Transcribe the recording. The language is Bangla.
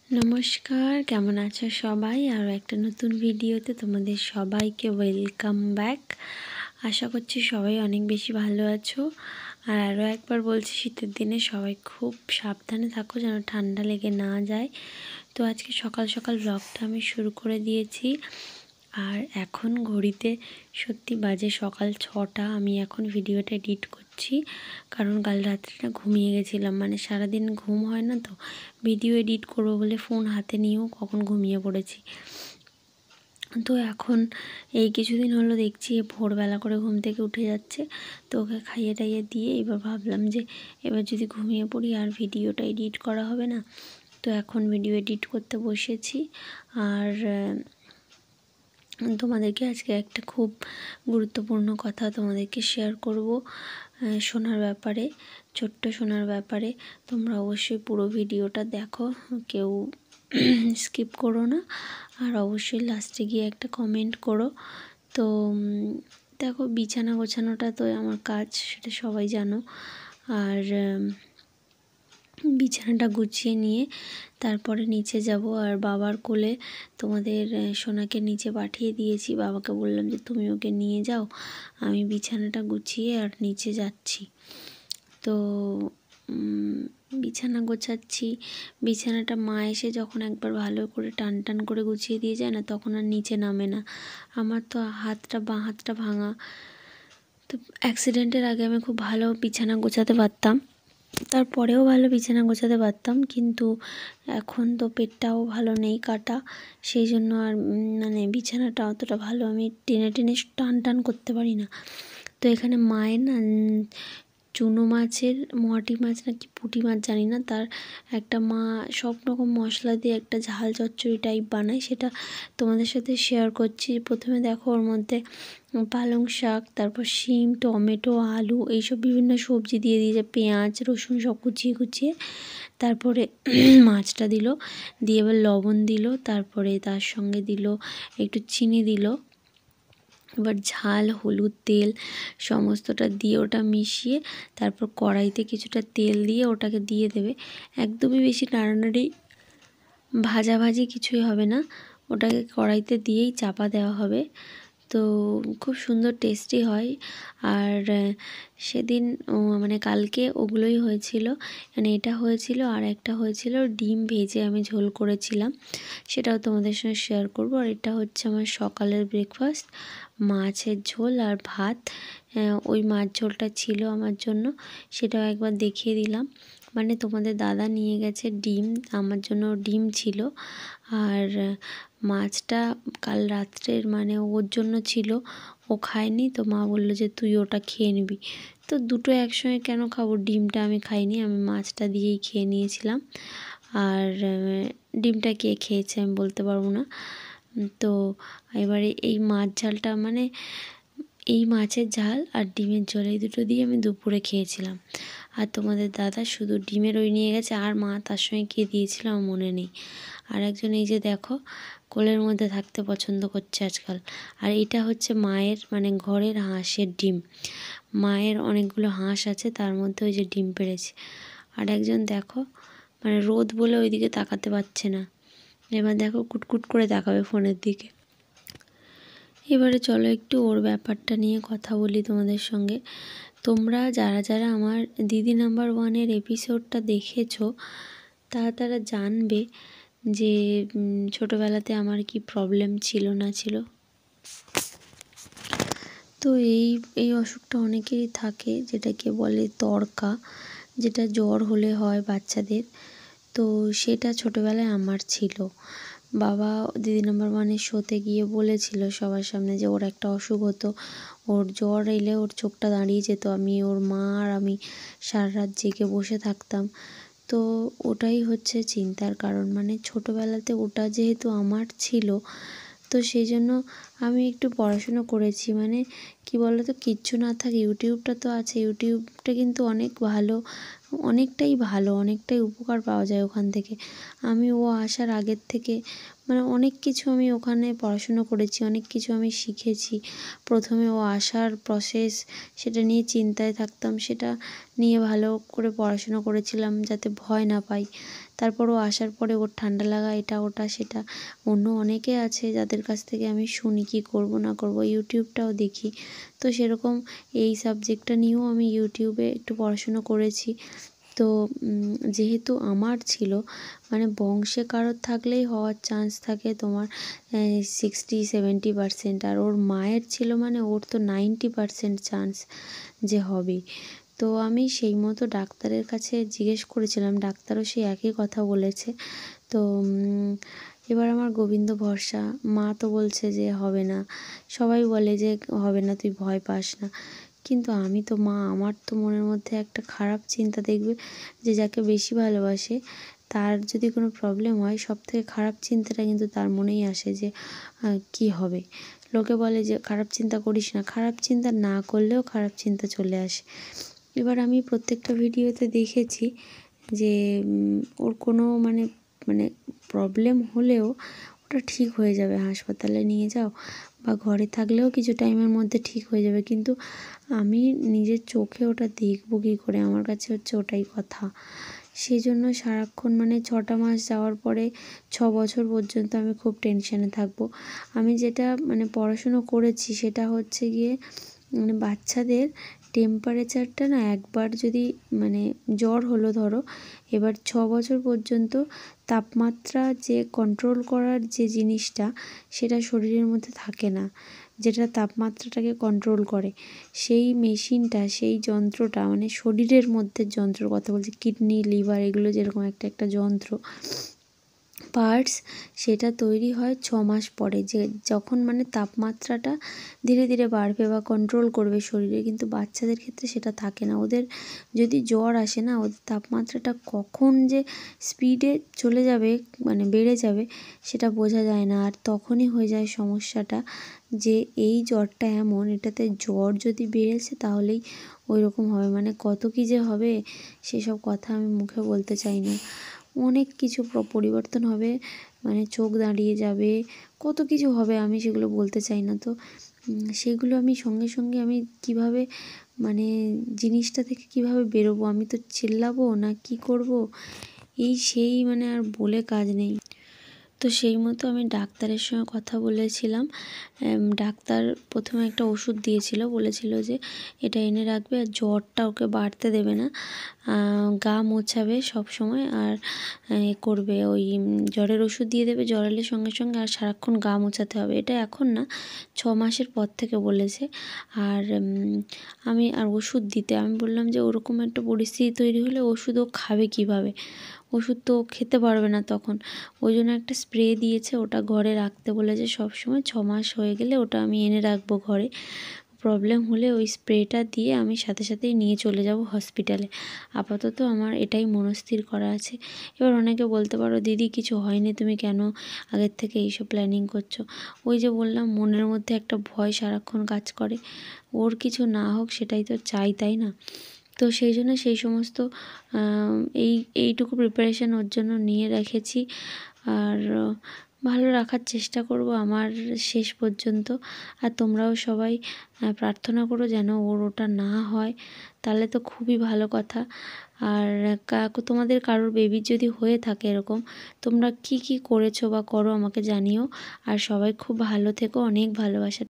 নমস্কার, কেমন আছো সবাই? আরও একটা নতুন ভিডিওতে তোমাদের সবাইকে ওয়েলকাম ব্যাক। আশা করছি সবাই অনেক বেশি ভালো আছো। আর আরও একবার বলছি, শীতের দিনে সবাই খুব সাবধানে থাকো যেন ঠান্ডা লেগে না যায়। তো আজকে সকাল সকাল ব্লগটা আমি শুরু করে দিয়েছি। আর এখন ঘড়িতে সত্যি বাজে সকাল 6টা। আমি এখন ভিডিওটা এডিট করছি, কারণ কাল রাত্রিটা ঘুমিয়ে গেছিলাম। মানে সারাদিন ঘুম হয় না, তো ভিডিও এডিট করবো বলে ফোন হাতে নিয়েও কখন ঘুমিয়ে পড়েছি। তো এখন এই কিছুদিন হলো দেখছি ভোরবেলা করে ঘুম থেকে উঠে যাচ্ছে। তো ওকে খাইয়ে টাইয়ে দিয়ে এবার ভাবলাম যে এবার যদি ঘুমিয়ে পড়ি আর ভিডিওটা এডিট করা হবে না। তো এখন ভিডিও এডিট করতে বসেছি। আর তোমাদেরকে আজকে একটা খুব গুরুত্বপূর্ণ কথা তোমাদেরকে শেয়ার করব, সোনার ব্যাপারে, ছোট্ট সোনার ব্যাপারে। তোমরা অবশ্যই পুরো ভিডিওটা দেখো, কেউ স্কিপ করো না। আর অবশ্যই লাস্টে গিয়ে একটা কমেন্ট করো। তো দেখো, বিছানা গোছানোটা তো আমার কাজ, সেটা সবাই জানো। আর বিছানাটা গুছিয়ে নিয়ে তারপরে নিচে যাব। আর বাবার কোলে তোমাদের সোনাকে নিচে পাঠিয়ে দিয়েছি। বাবাকে বললাম যে তুমি ওকে নিয়ে যাও, আমি বিছানাটা গুছিয়ে আর নিচে যাচ্ছি। তো বিছানা গোছাচ্ছি। বিছানাটা মা এসে যখন একবার ভালো করে টান টান করে গুছিয়ে দিয়ে যায় না, তখন আর নিচে নামে না। আমার তো বাঁ হাতটা ভাঙা। তো অ্যাক্সিডেন্টের আগে আমি খুব ভালো বিছানা গোছাতে পারতাম, তারপরেও ভালো বিছানা গোছাতে পারতাম, কিন্তু এখন তো পেটটাও ভালো নেই, কাটা। সেই জন্য আর মানে বিছানাটা অতটা ভালো আমি টেনে টেনে টান টান করতে পারি না। তো এখানে মায়ের না চুনো মাছের, মোয়াটি মাছ না কি পুঁটি মাছ জানি না, তার একটা মা সব রকম মশলা দিয়ে একটা ঝাল চচ্চড়ি টাইপ বানায়, সেটা তোমাদের সাথে শেয়ার করছি। প্রথমে দেখো, ওর মধ্যে পালং শাক, তারপর শিম, টমেটো, আলু, এইসব বিভিন্ন সবজি দিয়ে দিয়েছে, পেঁয়াজ, রসুন সব কুচিয়ে কুচিয়ে। তারপরে মাছটা দিল, দিয়ে এবার লবণ দিল, তারপরে তার সঙ্গে দিল একটু চিনি দিল। এবার ঝাল, হলুদ, তেল সমস্তটা দিয়ে ওটা মিশিয়ে তারপর কড়াইতে কিছুটা তেল দিয়ে ওটাকে দিয়ে দেবে। একদমই বেশি নাড়ানাড়ি ভাজাভাজি কিছুই হবে না, ওটাকে কড়াইতে দিয়েই চাপা দেওয়া হবে। তো খুব সুন্দর টেস্টি হয়। আর সেদিন মানে কালকে ওগুলোই হয়েছিল, মানে এটা হয়েছিল আর একটা হয়েছিল ডিম ভেজে আমি ঝোল করেছিলাম, সেটাও তোমাদের সঙ্গে শেয়ার করব। আর এটা হচ্ছে আমার সকালের ব্রেকফাস্ট, মাছের ঝোল আর ভাত। ওই মাছ ঝোলটা ছিল আমার জন্য, সেটাও একবার দেখিয়ে দিলাম। মানে তোমাদের দাদা নিয়ে গেছে ডিম, আমার জন্য ডিম ছিল। আর মাছটা কাল রাত্রের, মানে ওর জন্য ছিল, ও খায়নি। তো মা বললো যে তুই ওটা খেয়ে নিবি। তো দুটো একসঙ্গে কেন খাবো, ডিমটা আমি খাইনি, আমি মাছটা দিয়েই খেয়ে নিয়েছিলাম। আর ডিমটা কে খেয়েছে আমি বলতে পারবো না। তো এবারে এই মাছ ঝালটা, মানে এই মাছের ঝাল আর ডিমের ঝোল, এই দুটো দিয়ে আমি দুপুরে খেয়েছিলাম। আর তোমাদের দাদা শুধু ডিমের ওই নিয়ে গেছে, আর মা তার সঙ্গে কী দিয়েছিল আমার মনে নেই। আর একজন এই যে দেখো, কোলের মধ্যে থাকতে পছন্দ করছে আজকাল। আর এটা হচ্ছে মায়ের, মানে ঘরের হাঁসের ডিম। মায়ের অনেকগুলো হাঁস আছে, তার মধ্যে ওই যে ডিম পেড়েছে। আর একজন দেখো, মানে রোদ বলে ওইদিকে তাকাতে পারছে না, এবার দেখো কুটকুট করে তাকাবে ফোনের দিকে। এবারে চলো একটু ওর ব্যাপারটা নিয়ে কথা বলি তোমাদের সঙ্গে। তোমরা যারা যারা আমার দিদি নাম্বার 1-এর এপিসোডটা দেখেছো, তারা জানবে যে ছোটোবেলাতে আমার কি প্রবলেম ছিল না ছিল। তো এই অসুখটা অনেকেরই থাকে, যেটাকে বলে তড়কা, যেটা জ্বর হলে হয় বাচ্চাদের। তো সেটা ছোটোবেলায় আমার ছিল। বাবা দিদি নাম্বার 1-এর শোতে গিয়ে বলেছিল সবার সামনে যে ওর একটা অসুখ হতো, ওর জ্বর এলে ওর চোখটা দাঁড়িয়ে যেত, ওর মা আর আমি সারা রাত জেগে বসে থাকতাম। তো ওটাই হচ্ছে চিন্তার কারণ, মানে ছোটোবেলাতে ওটা যেহেতু আমার ছিল, তো সেই জন্য আমি একটু পড়াশুনো করেছি। মানে কি বলো তো, কিচ্ছু না থাকে ইউটিউবটা তো আছে, ইউটিউবটা কিন্তু অনেক ভালো, অনেকটাই উপকার পাওয়া যায় ওখান থেকে। আমি ও আসার আগের থেকে মানে অনেক কিছু আমি ওখানে পড়াশুনো করেছি, অনেক কিছু আমি শিখেছি। প্রথমে ও আসার প্রসেস, সেটা নিয়ে চিন্তায় থাকতাম, সেটা নিয়ে ভালো করে পড়াশুনো করেছিলাম যাতে ভয় না পাই। তারপরও আসার পরে ওর ঠান্ডা লাগা, এটা ওটা সেটা। অন্য অনেকে আছে যাদের কাছ থেকে আমি শুনি কী করব না করব, ইউটিউবটাও দেখি। তো সেরকম এই সাবজেক্টটা নিয়েও আমি ইউটিউবে একটু পড়াশুনো করেছি। তো যেহেতু আমার ছিল, মানে বংশে কারোর থাকলেই হওয়ার চান্স থাকে তোমার 60-70%, আর ওর মায়ের ছিল মানে ওর তো 90% চান্স যে হবেই। তো আমি সেই মতো ডাক্তারের কাছে জিজ্ঞেস করেছিলাম, ডাক্তারও সেই একই কথা বলেছে। তো এবার আমার গোবিন্দ ভরসা, মা তো বলছে যে হবে না, সবাই বলে যে হবে না, তুই ভয় পাস না। কিন্তু আমি তো মা, আমার তো মনের মধ্যে একটা খারাপ চিন্তা, দেখবে যে যাকে বেশি ভালোবাসে তার যদি কোনো প্রবলেম হয়, সবথেকে খারাপ চিন্তাটা কিন্তু তার মনেই আসে যে কী হবে। লোকে বলে যে খারাপ চিন্তা করিস না, খারাপ চিন্তা না করলেও খারাপ চিন্তা চলে আসে। এবার আমি প্রত্যেকটা ভিডিওতে দেখেছি যে ওর কোনো মানে মানে প্রবলেম হলেও ওটা ঠিক হয়ে যাবে, হাসপাতালে নিয়ে যাও বা ঘরে থাকলেও কিছু টাইমের মধ্যে ঠিক হয়ে যাবে। কিন্তু আমি নিজের চোখে ওটা দেখব কী করে, আমার কাছে হচ্ছে ওটাই কথা। সেই জন্য সারাক্ষণ মানে 6টা মাস যাওয়ার পরে 6 বছর পর্যন্ত আমি খুব টেনশানে থাকবো। আমি যেটা মানে পড়াশুনো করেছি সেটা হচ্ছে গিয়ে মানে বাচ্চাদের টেম্পারেচারটা না, একবার যদি মানে জ্বর হলো ধরো, এবার 6 বছর পর্যন্ত তাপমাত্রা যে কন্ট্রোল করার যে জিনিসটা, সেটা শরীরের মধ্যে থাকে না। যেটা তাপমাত্রাটাকে কন্ট্রোল করে, সেই মেশিনটা, সেই যন্ত্রটা, মানে শরীরের মধ্যে যন্ত্রর কথা বলছি, কিডনি লিভার এগুলো যেরকম একটা একটা যন্ত্র পার্টস, সেটা তৈরি হয় 6 মাস পরে, যে যখন মানে তাপমাত্রাটা ধীরে ধীরে বাড়বে বা কন্ট্রোল করবে শরীরে। কিন্তু বাচ্চাদের ক্ষেত্রে সেটা থাকে না। ওদের যদি জ্বর আসে না, ওদের তাপমাত্রাটা কখন যে স্পিডে চলে যাবে মানে বেড়ে যাবে সেটা বোঝা যায় না। আর তখনই হয়ে যায় সমস্যাটা যে এই জ্বরটা এমন, এটাতে জ্বর যদি বেড়েছে তাহলেই ওই রকম হবে। মানে কত কী যে হবে সেসব কথা আমি মুখে বলতে চাই না। অনেক কিছু পরিবর্তন হবে, মানে চোখ দাঁড়িয়ে যাবে, কত কিছু হবে, আমি সেগুলো বলতে চাই না। তো সেগুলো আমি সঙ্গে সঙ্গে আমি কিভাবে মানে জিনিসটা থেকে কিভাবে বেরোবো, আমি তো চিল্লাবো না কি করব, এই সেই মানে আর বলে কাজ নেই। তো সেই মতো আমি ডাক্তারের সঙ্গে কথা বলেছিলাম। ডাক্তার প্রথমে একটা ওষুধ দিয়েছিল, বলেছিল যে এটা এনে রাখবে আর জ্বরটা ওকে বাড়তে দেবে না, গা মোছাবে সব সময়, আর করবে ওই জ্বরের ওষুধ দিয়ে দেবে জ্বর এলে সঙ্গে সঙ্গে, আর সারাক্ষণ গা মোছাতে হবে। এটা এখন না, 6 মাসের পর থেকে বলেছে। আর আমি আর ওষুধ দিতে, আমি বললাম যে ওরকম একটা পরিস্থিতি তৈরি হলে ওষুধ ও খাবে কীভাবে, ওষুধ তো খেতে পারবে না তখন। ওই জন্য একটা স্প্রে দিয়েছে, ওটা ঘরে রাখতে বলেছে সবসময়, 6 মাস হয়ে গেলে ওটা আমি এনে রাখবো ঘরে। প্রবলেম হলে ওই স্প্রেটা দিয়ে আমি সাথে সাথেই নিয়ে চলে যাব হসপিটালে। আপাতত আমার এটাই মনস্থির করা আছে। এবার অনেকে বলতে পারো, দিদি কিছু হয়নি, তুমি কেন আগের থেকে এইসব প্ল্যানিং করছো? ওই যে বললাম, মনের মধ্যে একটা ভয় সারাক্ষণ কাজ করে, ওর কিছু না হোক সেটাই তো চাই, তাই না? তো সেই জন্য সেই সমস্ত এইটুকু প্রিপারেশান ওর জন্য নিয়ে রেখেছি। আর ভালো রাখার চেষ্টা করব আমার শেষ পর্যন্ত। আর তোমরাও সবাই প্রার্থনা করো যেন ওর ওটা না হয়, তাহলে তো খুবই ভালো কথা। আর তোমাদের কারোর বেবির যদি হয়ে থাকে এরকম, তোমরা কি কি করেছো বা করো আমাকে জানিও। আর সবাই খুব ভালো থেকো, অনেক ভালোবাসা।